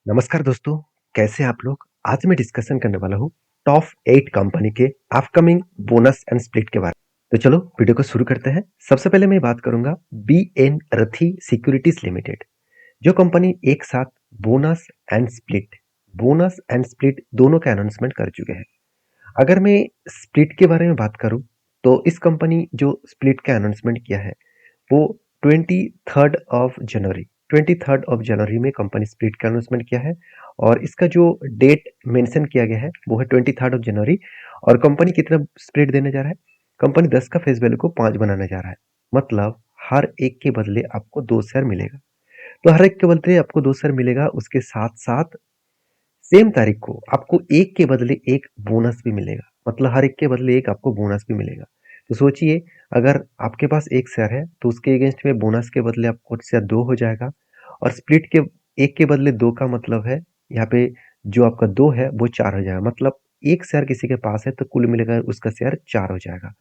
नमस्कार दोस्तों, कैसे हैं आप लोग? आज मैं डिस्कशन करने वाला हूँ टॉप 8 कंपनी के अपकमिंग बोनस एंड स्प्लिट के बारे में। तो चलो वीडियो को शुरू करते हैं। सबसे पहले मैं बात करूंगा बीएन रथी सिक्योरिटीज लिमिटेड, जो कंपनी एक साथ बोनस एंड स्प्लिट दोनों का अनाउंसमेंट कर चुके हैं। अगर मैं स्प्लिट के बारे में बात करूं तो इस कंपनी जो स्प्लिट का अनाउंसमेंट किया है वो 23rd ऑफ जनवरी में कंपनी स्प्लिट का अनाउंसमेंट किया है। और इसका जो डेट मेंशन किया गया है वो है 23rd ऑफ जनवरी। और कंपनी कितना स्प्लिट देने जा रहा है? कंपनी 10 का फेस वैल्यू को 5 बनाने जा रहा है। मतलब हर एक के बदले आपको 2 शेयर मिलेगा। तो हर एक के बदले आपको 2 शेयर मिलेगा, उसके साथ साथ सेम तारीख को आपको एक के बदले एक बोनस भी मिलेगा। मतलब हर एक के बदले एक आपको बोनस भी मिलेगा। तो सोचिए, अगर आपके पास एक शेयर है तो उसके अगेंस्ट में बोनस के बदले आपको शेयर 2 हो जाएगा। और स्प्लिट के एक के बदले 2 का मतलब है यहाँ पे जो आपका 2 है वो 4 हो जाएगा। मतलब एक शेयर किसी के पास है तो कुल मिलेकर उसका शेयर 4 हो जाएगा।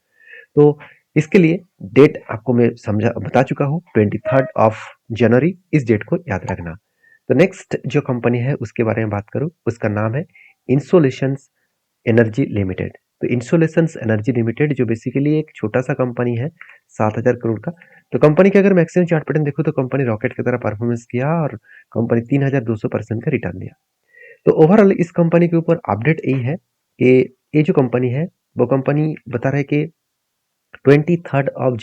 तो इसके लिए डेट आपको मैं समझा बता चुका हूँ, 23rd ऑफ जनवरी। इस डेट को याद रखना। तो नेक्स्ट जो कंपनी है उसके बारे में बात करूँ, उसका नाम है इंसोलेशंस एनर्जी लिमिटेड। तो इंसोलेशंस एनर्जी लिमिटेड जो बेसिकली एक छोटा सा कंपनी है, 7,000 करोड़ का। तो कंपनी के अगर मैक्सिमम चार्ट पैटर्न देखो तो कंपनी रॉकेट की तरह परफॉर्मेंस किया और कंपनी 3,200% का रिटर्न दिया। तो ओवरऑल इस कंपनी के ऊपर अपडेट यही है कि ये जो कंपनी है वो कंपनी बता रहा है कि 23rd of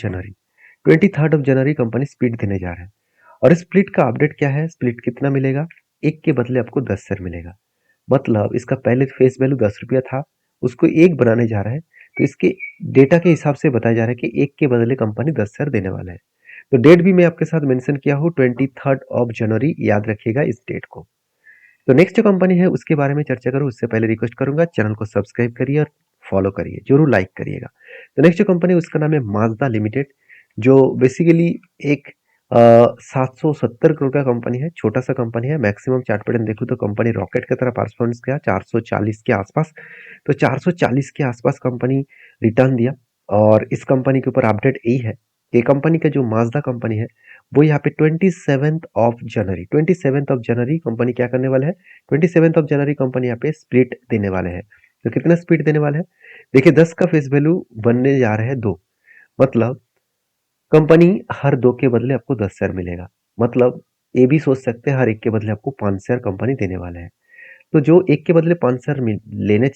January company split देने जा रहा है। और स्प्लिट का अपडेट क्या है? स्प्लिट कितना मिलेगा? एक के बदले आपको 10 शेयर मिलेगा। मतलब इसका पहले फेस वैल्यू 10 रुपया था, उसको एक बनाने जा रहा है। तो इसके डेटा के हिसाब से बताया जा रहा है कि एक के बदले कंपनी 10 शेयर देने वाला है। तो डेट भी मैं आपके साथ मेंशन किया हूँ, 23rd ऑफ जनवरी। याद रखिएगा इस डेट को। तो नेक्स्ट जो कंपनी है उसके बारे में चर्चा करूँ उससे पहले रिक्वेस्ट करूंगा, चैनल को सब्सक्राइब करिए और फॉलो करिए, जरूर लाइक करिएगा। तो नेक्स्ट जो कंपनी उसका नाम है माजदा लिमिटेड, जो बेसिकली एक 770 करोड़ का कंपनी है। छोटा सा कंपनी है। मैक्सिमम चार्ट पैटर्न देखो तो कंपनी रॉकेट की तरह परफॉर्मेंस किया, 440 के आसपास। तो 440 के आसपास कंपनी रिटर्न दिया। और इस कंपनी के ऊपर अपडेट यही है कि कंपनी का जो माजदा कंपनी है वो यहाँ पे 27th ऑफ जनवरी कंपनी क्या करने वाला है? 27th ऑफ जनवरी कंपनी यहाँ पे स्प्लिट देने वाले हैं। तो कितना स्प्लिट देने वाले हैं? देखिए, 10 का फेस वैल्यू बनने जा रहा है 2। मतलब कंपनी हर 2 के बदले आपको 10 शेयर मिलेगा। मतलब ये भी सोच सकते हैं हर एक के बदले आपको 5 शेयर कंपनी देने वाले हैं। तो जो एक के बदले 5 शेयर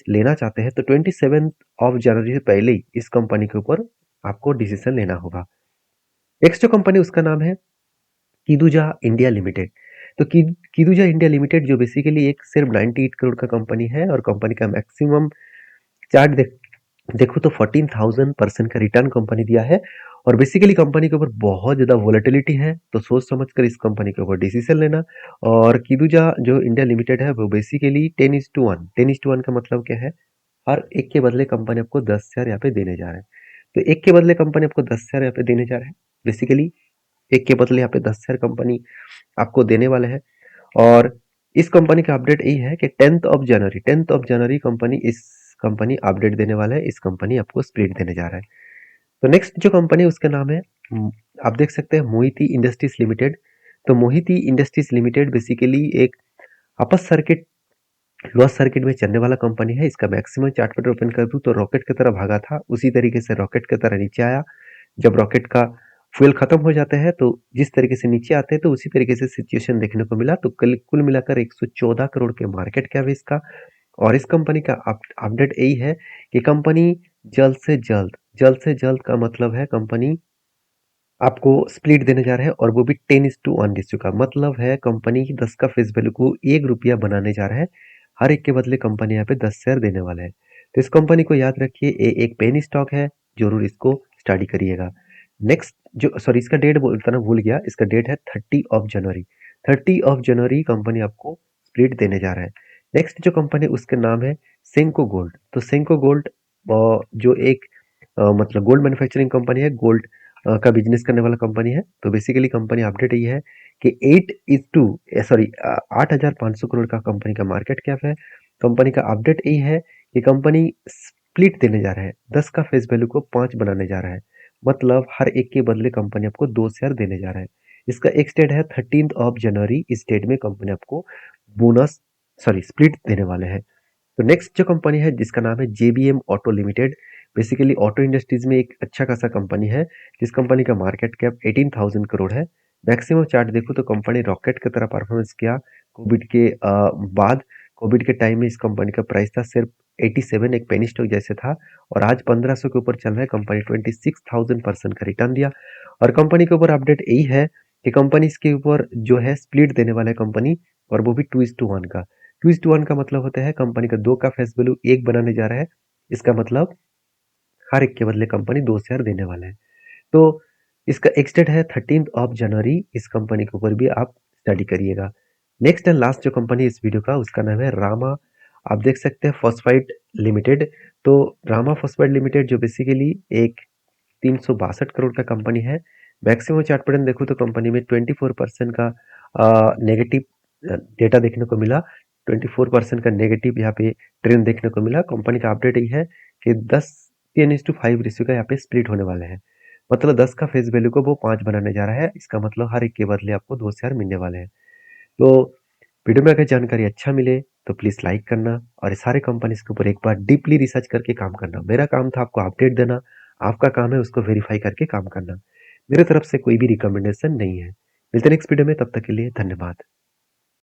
लेना चाहते हैं तो 27th ऑफ जनवरी से पहले ही इस कंपनी के ऊपर आपको डिसीजन लेना होगा। नेक्स्ट जो कंपनी उसका नाम है किदुजा इंडिया लिमिटेड। तो किदुजा इंडिया लिमिटेड जो बेसिकली एक सिर्फ 98 करोड़ का कंपनी है। और कंपनी का मैक्सिमम चार्ट देखो तो 14,000% का रिटर्न कंपनी दिया है। और बेसिकली कंपनी के ऊपर बहुत ज्यादा वोलेटिलिटी है, तो सोच समझ कर इस कंपनी के ऊपर डिसीजन लेना। और किदुजा जो इंडिया लिमिटेड है वो बेसिकली 10:1 का मतलब क्या है? हर एक के बदले कंपनी आपको 10 शेयर यहाँ पे देने जा रहा है। तो एक के बदले कंपनी आपको 10 शेयर यहाँ पे देने जा रहा है। बेसिकली एक के बदले यहाँ पे 10 शेयर कंपनी आपको देने वाले हैं। और इस कंपनी का अपडेट यही है कि 10th of January company update देने वाला है। इस कंपनी आपको स्प्लिट देने जा रहा है। तो नेक्स्ट जो कंपनी उसका नाम है, आप देख सकते हैं मोहिती इंडस्ट्रीज लिमिटेड। तो मोहिती इंडस्ट्रीज लिमिटेड बेसिकली एक अपर सर्किट लोअर सर्किट में चलने वाला कंपनी है। इसका मैक्सिमम चार्ट पैटर्न ओपन कर दूं तो रॉकेट की तरह भागा था, उसी तरीके से रॉकेट की तरह नीचे आया। जब रॉकेट का फ्यूल खत्म हो जाता है तो जिस तरीके से नीचे आते हैं तो उसी तरीके से सिचुएशन देखने को मिला। तो कुल मिलाकर 114 करोड़ के मार्केट कैप है इसका। और इस कंपनी का अपडेट यही है कि कंपनी जल्द से जल्द का मतलब है कंपनी आपको स्प्लिट देने जा रहा है। और वो भी 10:1 रेशियो का मतलब है कंपनी की 10 का फेस वैल्यू को 1 रुपया बनाने जा रहा है। हर एक के बदले कंपनी यहाँ पे 10 शेयर देने वाला है। तो इस कंपनी को याद रखिए, ये एक पेनी स्टॉक है, जरूर इसको स्टडी करिएगा। नेक्स्ट जो सॉरी इसका डेट बोलना भूल गया, इसका डेट है 30 of January. 30 of January company आपको स्प्लिट देने जा रहा है। नेक्स्ट जो कंपनी उसके नाम है सेंको गोल्ड। तो सेंको गोल्ड जो एक मतलब गोल्ड मैन्युफैक्चरिंग कंपनी है, गोल्ड का बिजनेस करने वाला कंपनी है। तो बेसिकली कंपनी अपडेट ये है कि 8,500 करोड़ का कंपनी का मार्केट कैप है। कंपनी का अपडेट ये है कि कंपनी स्प्लिट देने जा रहा है, 10 का फेस वैल्यू को 5 बनाने जा रहा है। मतलब हर एक के बदले कंपनी आपको 2 शेयर देने जा रहा है। इसका एक डेट है 13th ऑफ जनवरी। इस डेट में कंपनी आपको बोनस सॉरी स्प्लिट देने वाले हैं। तो नेक्स्ट जो कंपनी है जिसका नाम है JBM auto limited, basically auto industries में एक अच्छा खासा कंपनी है जिस कंपनी का मार्केट कैप 18,000 करोड़ है। मैक्सिमम चार्ट देखो तो कंपनी रॉकेट की तरह परफॉर्मेंस किया कोविड के बाद। कोविड के टाइम में इस कंपनी का प्राइस था सिर्फ 87, एक पेनी स्टॉक जैसे था, और आज 1500 के ऊपर चल रहा है। कंपनी 26,000% का रिटर्न दिया। और कंपनी के ऊपर अपडेट यही है कि कंपनी इसके ऊपर जो है स्प्लिट देने वाला है कंपनी, और वो भी 2:1 का। 2:1 का मतलब होता है कंपनी का 2 का फेस वैल्यू 1 बनाने जा रहा है। इसका मतलब हर एक के बदले कंपनी 2 शेयर देने वाला है। तो इसका एक्स डेट है 13 जनवरी। इस कंपनी के ऊपर भी आप स्टडी करिएगा। नेक्स्ट एंड लास्ट जो कंपनी इस वीडियो का उसका नाम है रामा। आप देख सकते हैं फॉस्फाइड लिमिटेड। तो रामा फॉस्फाइड लिमिटेड जो बेसिकली एक 362 करोड़ का कंपनी है। मैक्सिमम चार्ट पैटर्न देखो तो कंपनी में 24% का नेगेटिव डेटा देखने को मिला। 24% का नेगेटिव यहाँ पे ट्रेंड देखने को मिला। कंपनी का अपडेट यही है कि 10:5 रेशियो का यहाँ पे स्प्लिट होने वाले हैं। मतलब 10 का फेस वैल्यू को वो 5 बनाने जा रहा है। इसका मतलब हर एक के बदले आपको 2 शेयर मिलने वाले हैं। तो वीडियो में अगर जानकारी अच्छा मिले तो प्लीज़ लाइक करना, और ये सारे कंपनीज के ऊपर एक बार डीपली रिसर्च करके काम करना। मेरा काम था आपको अपडेट देना, आपका काम है उसको वेरीफाई करके काम करना। मेरे तरफ से कोई भी रिकमेंडेशन नहीं है। मिलते हैं नेक्स्ट वीडियो में, तब तक के लिए धन्यवाद।